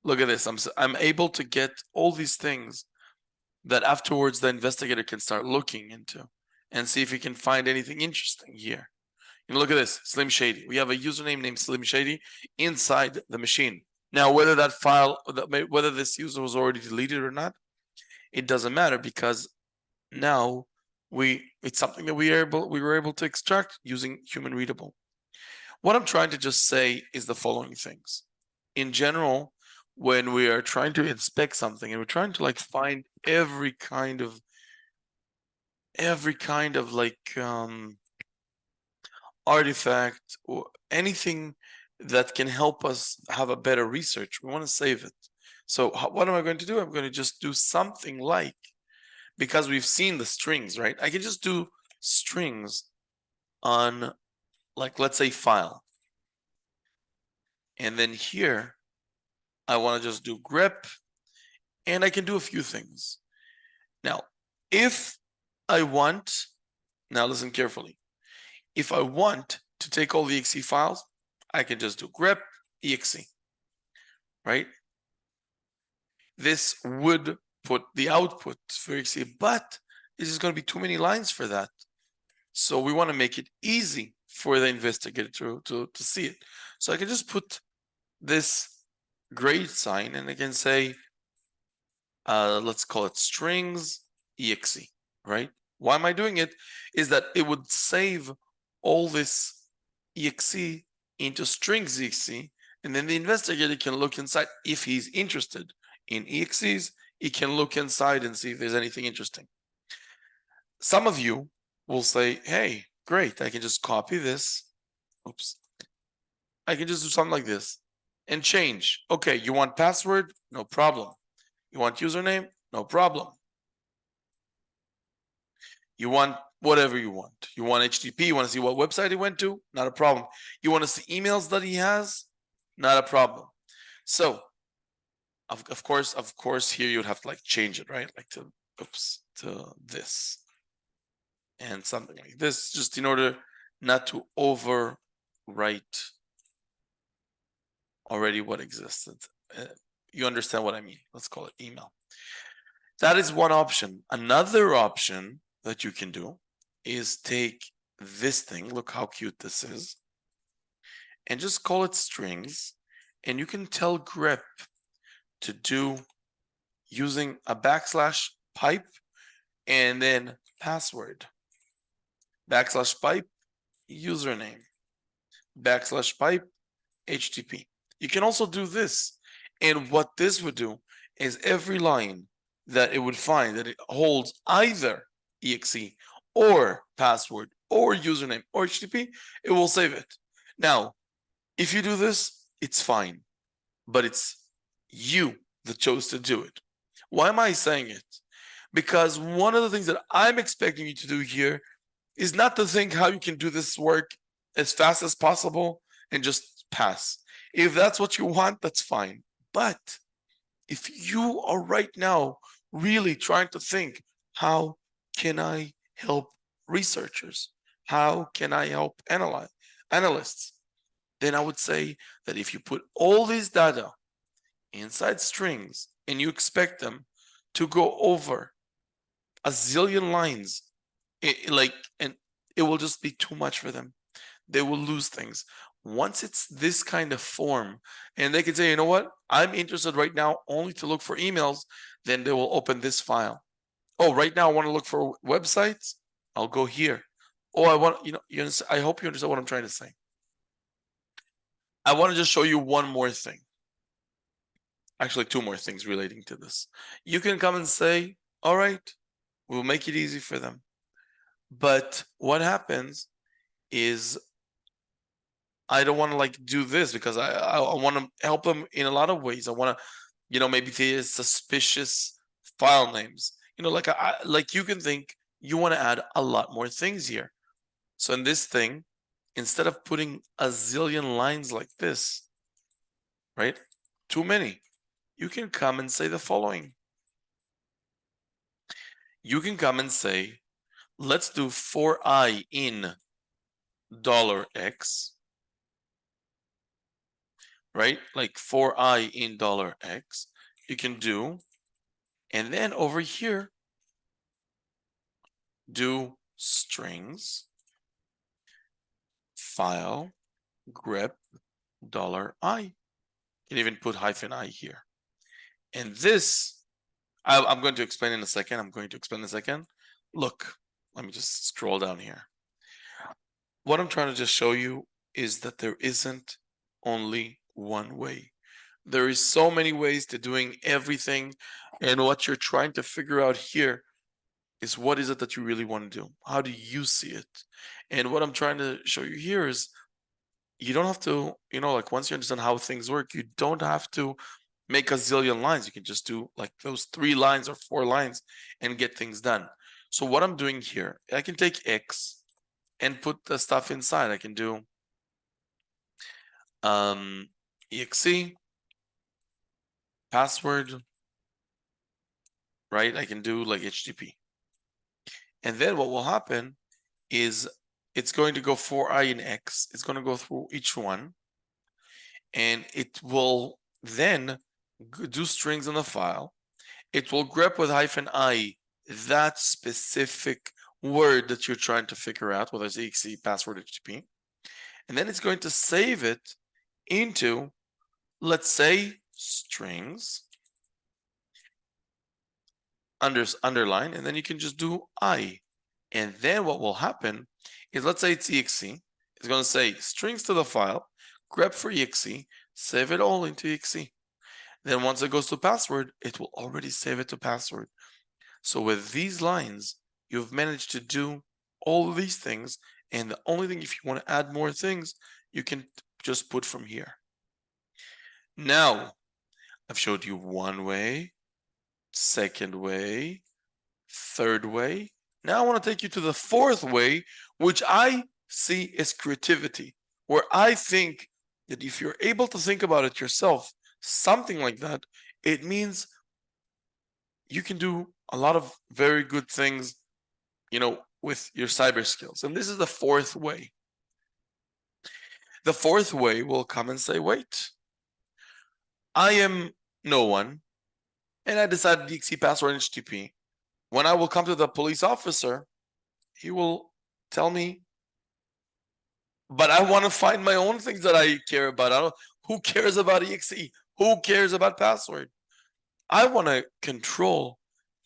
A: Look at this. I'm able to get all these things that afterwards the investigator can start looking into and see if he can find anything interesting here. And look at this, Slim Shady. We have a username named Slim Shady inside the machine. Now, whether that file, whether this user was already deleted or not, it doesn't matter, because now it's something that we were able to extract using human readable. What I'm trying to just say is the following things. In general, when we are trying to inspect something and we're trying to like find every kind of like artifact or anything that can help us have a better research, we want to save it. So what am I going to do? I'm going to just do something like, because we've seen the strings, right? I can just do strings on, like, let's say file. And then here, I want to just do grep, and I can do a few things. Now, if I want, now listen carefully. If I want to take all the exe files, I can just do grep exe, right? This would put the output for exe, but this is going to be too many lines for that. So we want to make it easy for the investigator to see it. So I can just put this grade sign, and I can say, let's call it strings exe, right? Why am I doing it? Is that it would save all this exe into strings exe, and then the investigator can look inside. If he's interested in exes, he can look inside and see if there's anything interesting. Some of you will say, hey, great, I can just copy this. Oops. I can just do something like this and change. Okay, you want password? No problem. You want username? No problem. You want whatever you want. You want HTTP, you want to see what website he went to, not a problem. You want to see emails that he has, not a problem. So of course, here you'd have to like change it, right? Like to this and something like this, just in order not to overwrite already what existed. You understand what I mean? Let's call it email. That is one option. Another option that you can do is take this thing, look how cute this is, and just call it strings, and you can tell grep to do using a backslash pipe and then password, backslash pipe username, backslash pipe HTTP. You can also do this, and what this would do is every line that it would find that it holds either exe or password or username or HTTP, it will save it. Now, if you do this, it's fine, but it's you that chose to do it. Why am I saying it? Because one of the things that I'm expecting you to do here is not to think how you can do this work as fast as possible and just pass. If that's what you want, that's fine. But if you are right now really trying to think, how can I help researchers? How can I help analysts? Then I would say that if you put all these data inside strings and you expect them to go over a zillion lines, and it will just be too much for them. They will lose things. Once it's this kind of form, and they can say, you know what, I'm interested right now only to look for emails, then they will open this file. Oh, right now I want to look for websites. I'll go here. Oh, I want, I hope you understand what I'm trying to say. I want to just show you one more thing. Actually, two more things relating to this. You can come and say, all right, we'll make it easy for them. But what happens is I don't want to like do this because I want to help them in a lot of ways. I want to, maybe there's suspicious file names. Like you can think you want to add a lot more things here. So in this thing, instead of putting a zillion lines like this, right? Too many. You can come and say the following. You can come and say, let's do for I in $X, right? Like for I in $X, you can do, and then over here, do strings, file, grep, $I. You can even put -I here. And this, I'm going to explain in a second. Look, let me just scroll down here. What I'm trying to just show you is that there isn't only one way. There is so many ways to doing everything. And what you're trying to figure out here is what is it that you really want to do? How do you see it? And what I'm trying to show you here is you don't have to, like once you understand how things work, you don't have to make a zillion lines. You can just do like those 3 lines or 4 lines and get things done. So what I'm doing here, I can take X and put the stuff inside. I can do exe, password, right? I can do like HTTP. And then what will happen is it's going to go for I in X. It's going to go through each one. And it will then do strings in the file. It will grep with -I that specific word that you're trying to figure out, whether it's exe, password, HTTP. And then it's going to save it into, let's say, strings, underline, and then you can just do I. And then what will happen is, let's say it's exe. It's going to say strings to the file, grep for exe, save it all into exe. Then once it goes to password, it will already save it to password. So with these lines, you've managed to do all of these things. And the only thing, if you want to add more things, you can just put from here. Now, I've showed you one way, second way, third way. Now I want to take you to the fourth way, which I see as creativity, where I think that if you're able to think about it yourself, something like that, it means you can do a lot of very good things, with your cyber skills. And this is the fourth way. The fourth way will come and say, wait, I am no one, and I decided DXC password and HTTP. When I will come to the police officer, he will tell me, but I want to find my own things that I care about. Who cares about EXE? Who cares about password? I want to control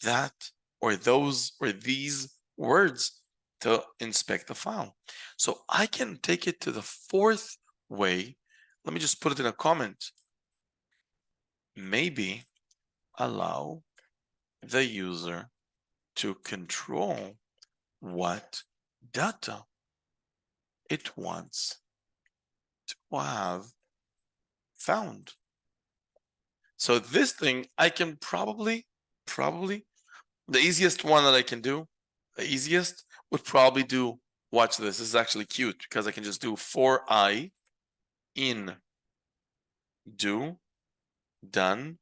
A: that or those or these words to inspect the file. So I can take it to the fourth way. Let me just put it in a comment. Maybe allow the user to control what data it wants to have found. So this thing, I can probably, the easiest one that I can do, the easiest would probably do, watch this. This is actually cute because I can just do for I in do done,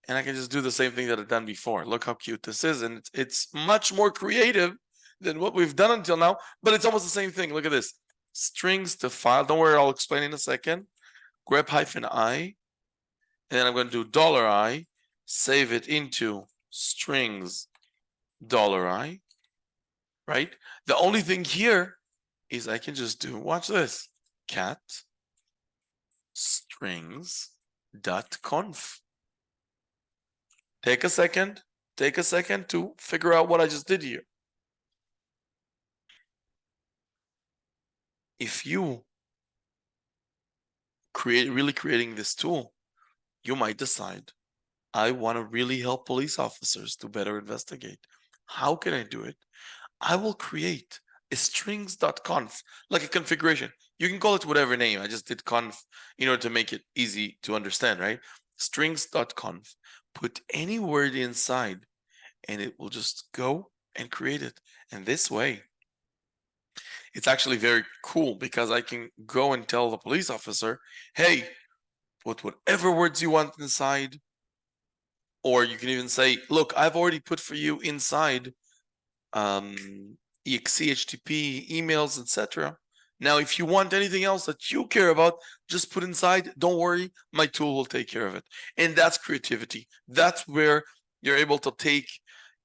A: and I can just do the same thing that I've done before. Look how cute this is, and it's much more creative than what we've done until now, but it's almost the same thing. Look at this. Strings to file. Don't worry, I'll explain in a second. Grep -I, and then I'm going to do $I, save it into strings $I, right? The only thing here is I can just do, watch this, cat strings.conf. Take a second to figure out what I just did here. If you really creating this tool, you might decide, I want to really help police officers to better investigate. How can I do it? I will create a strings.conf, like a configuration. You can call it whatever name. I just did conf in order to make it easy to understand, right? Strings.conf. Put any word inside and it will just go and create it. And this way, it's actually very cool because I can go and tell the police officer, hey, put whatever words you want inside. Or you can even say, look, I've already put for you inside exe, HTTP, emails, etc. Now, if you want anything else that you care about, just put inside. Don't worry, my tool will take care of it. And that's creativity. That's where you're able to take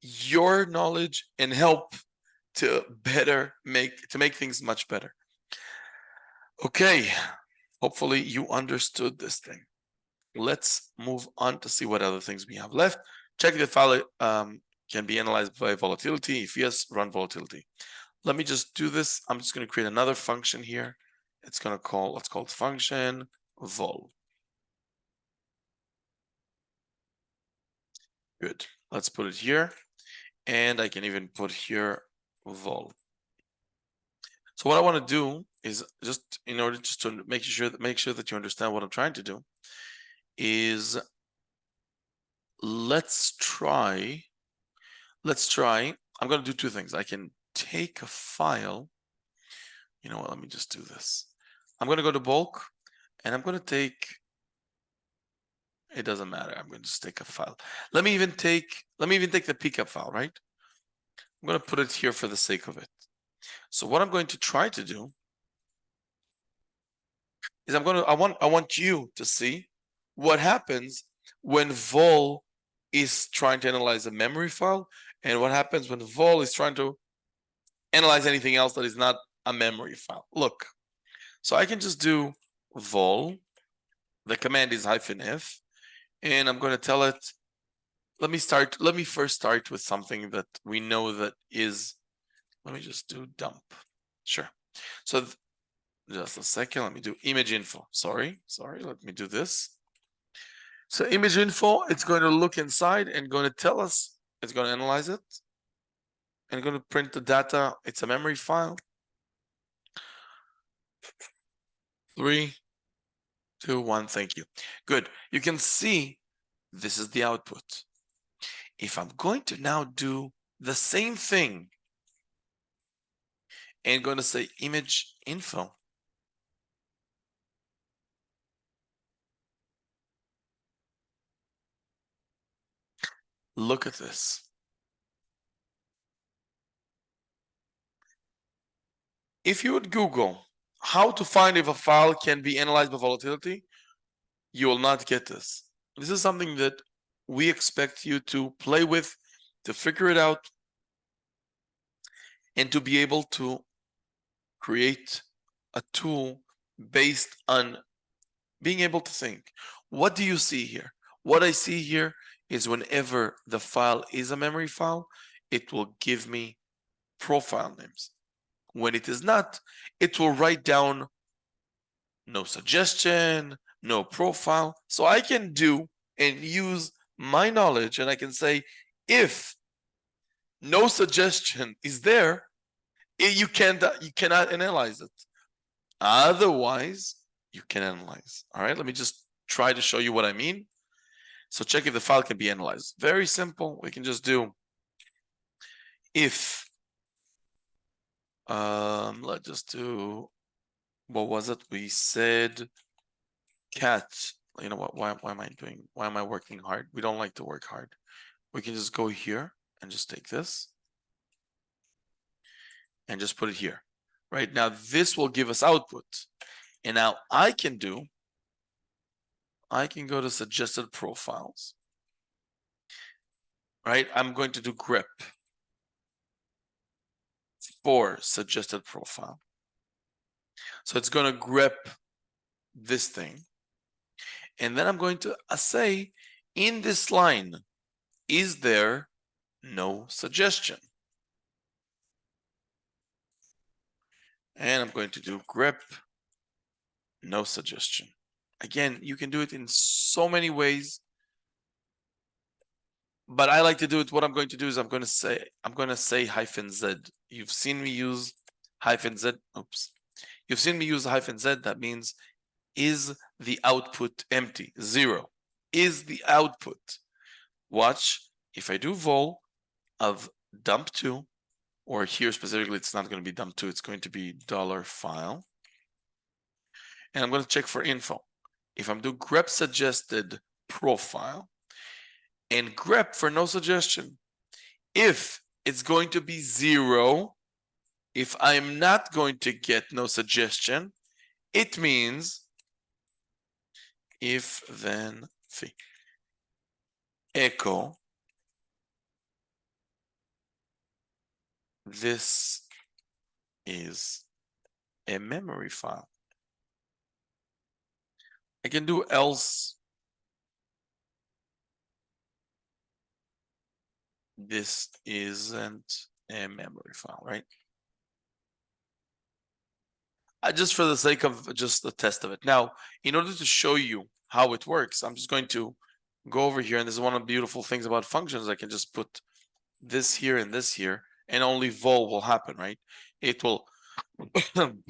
A: your knowledge and help to make things much better. Okay, hopefully you understood this thing. Let's move on to see what other things we have left. Check the file can be analyzed by volatility. If yes, run volatility. Let me just do this. I'm just going to create another function here. It's going to call, let's call it function vol. Good. Let's put it here. And I can even put here vol. So what I want to do is, just in order just to make sure that you understand what I'm trying to do, is let's try. I'm going to do two things. I can take a file. You know what? Let me just do this. I'm going to go to bulk and I'm going to take, it doesn't matter. I'm going to just take a file. Let me even take the pcap file, right? I'm going to put it here for the sake of it. So what I'm going to try to do is I want you to see what happens when vol is trying to analyze a memory file and what happens when vol is trying to analyze anything else that is not a memory file. Look, so I can just do vol, the command is -f, and I'm going to tell it, let me first start with something that we know that is, let me just do dump. Sure. So just a second, let me do image info. Sorry, let me do this. So image info, it's going to look inside and going to tell us, it's going to analyze it and going to print the data. It's a memory file. 3, 2, 1, thank you. Good. You can see this is the output. If I'm going to now do the same thing and going to say image info. Look at this. If you would Google how to find if a file can be analyzed by volatility, you will not get this. This is something that we expect you to play with, to figure it out, and to be able to create a tool based on being able to think. What do you see here? What I see here is whenever the file is a memory file, it will give me profile names. When it is not, it will write down no suggestion, no profile. So I can do and use my knowledge, and I can say, if no suggestion is there, you cannot analyze it. Otherwise, you can analyze. All right, let me just try to show you what I mean. So check if the file can be analyzed. Very simple. We can just do if, let's just do, what was it? We said cat. You know what? Why am I working hard? We don't like to work hard. We can just go here and just take this and just put it here. Right now, this will give us output. And now I can go to suggested profiles. Right? I'm going to do grep for suggested profile. So it's going to grep this thing. And then I'm going to say in this line, is there no suggestion? And I'm going to do grep no suggestion. Again, you can do it in so many ways, but I like to do it. What I'm going to do is I'm going to say -z. You've seen me use -z. Oops. You've seen me use -z. That means, is the output empty? 0. Is the output? Watch, if I do vol of dump2, or here specifically, it's not going to be dump2, it's going to be $file. And I'm going to check for info. If I'm doing grep suggested profile and grep for no suggestion, if it's going to be 0, if I'm not going to get no suggestion, it means if then echo this is a memory file. I can do else this isn't a memory file, right? Just for the sake of just the test of it. Now, in order to show you how it works, I'm just going to go over here, and this is one of the beautiful things about functions. I can just put this here and this here, and only vol will happen, right? It will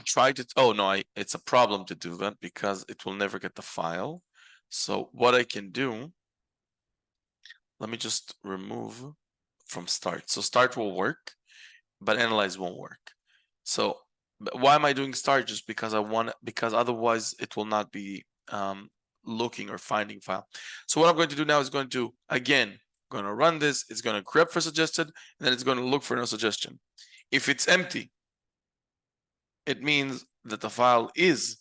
A: try to, oh no, it's a problem to do that because it will never get the file. So what I can do, let me just remove from start. So start will work, but analyze won't work. So why am I doing start? Just because because otherwise it will not be looking or finding file. So what I'm going to do now is going to, again, going to run this. It's going to grep for suggested, and then it's going to look for no suggestion. If it's empty, it means that the file is,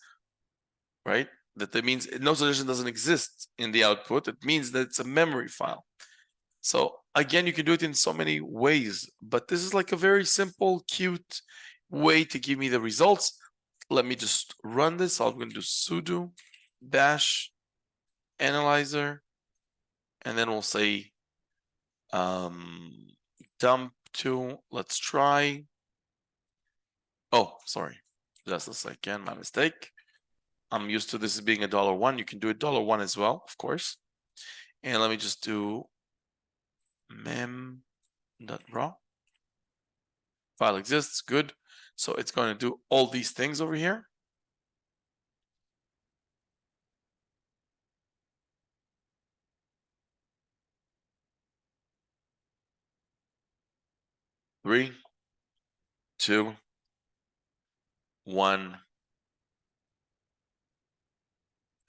A: right? That means no suggestion doesn't exist in the output. It means that it's a memory file. So again, you can do it in so many ways, but this is like a very simple, cute way to give me the results. Let me just run this. I'm going to do sudo dash analyzer, and then we'll say dump2. Let's try. Oh, sorry, just a second, my mistake. I'm used to this being a $1. You can do it $1 as well, of course. And let me just do mem.raw. File exists, good. So it's going to do all these things over here. Three, two, 1.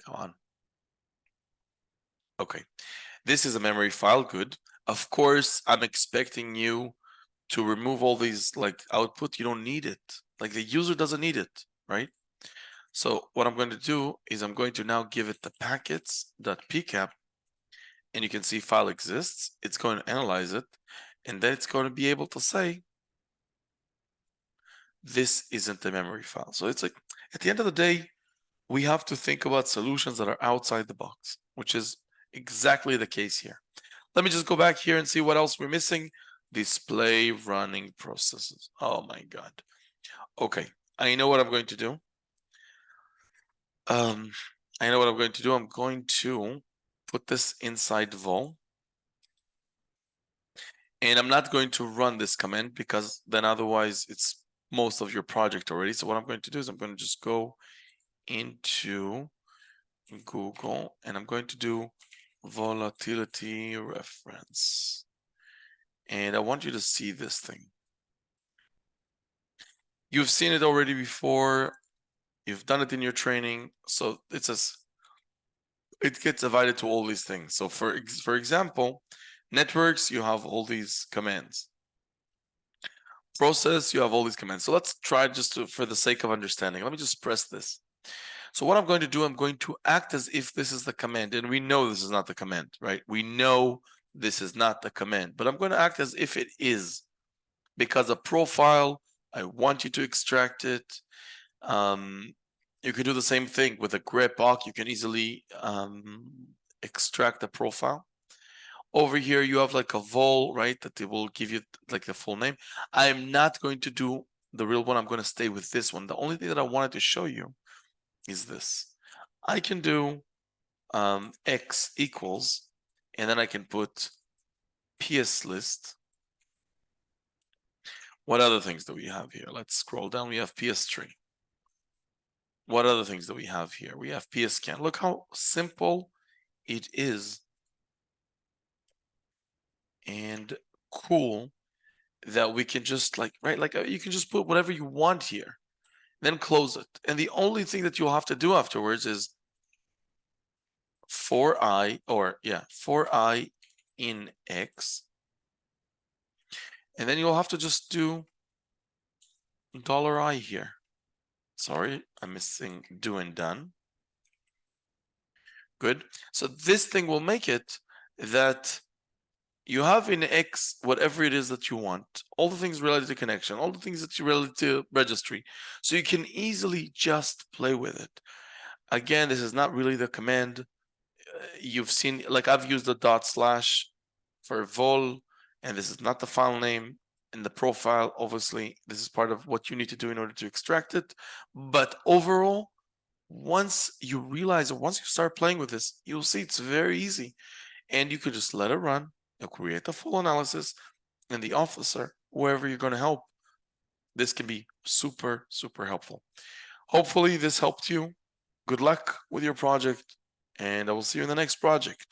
A: Come on. Okay. This is a memory file. Good. Of course, I'm expecting you to remove all these like output. You don't need it. Like the user doesn't need it, right? So what I'm going to do is I'm going to now give it the packets.pcap, and you can see file exists. It's going to analyze it, and then it's going to be able to say, this isn't the memory file. So it's like, at the end of the day, we have to think about solutions that are outside the box, which is exactly the case here. Let me just go back here and see what else we're missing. Display running processes. Oh my God. Okay, I know what I'm going to do. I'm going to put this inside vol. And I'm not going to run this command because then otherwise it's most of your project already. So what I'm going to do is I'm going to just go into Google and I'm going to do volatility reference. And I want you to see this thing. You've seen it already before. You've done it in your training. So it gets divided to all these things. So for example, networks, you have all these commands. Process, you have all these commands. So let's try for the sake of understanding. Let me just press this. So what I'm going to do, I'm going to act as if this is the command. And we know this is not the command, right? We know this is not the command, but I'm going to act as if it is. Because a profile, I want you to extract it. You can do the same thing with a grep You can easily extract the profile. Over here, you have like a vol, right? That it will give you like the full name. I'm not going to do the real one. I'm going to stay with this one. The only thing that I wanted to show you is this. I can do x equals, and then I can put PS list. What other things do we have here? Let's scroll down. We have PS tree. What other things do we have here? We have PS scan. Look how simple it is and cool that we can just like, right? Like you can just put whatever you want here, then close it. And the only thing that you'll have to do afterwards is for I in X. And then you'll have to just do $I here. Sorry, I'm missing do and done. Good. So this thing will make it that you have in X whatever it is that you want, all the things related to connection, all the things that you related to registry. So you can easily just play with it. Again, this is not really the command. You've seen, like I've used the / for vol, and this is not the file name in the profile. Obviously, this is part of what you need to do in order to extract it. But overall, once you realize, or once you start playing with this, you'll see it's very easy. And you could just let it run. You'll create the full analysis, and the officer, wherever you're going to help, this can be super, super helpful. Hopefully this helped you. Good luck with your project, and I will see you in the next project.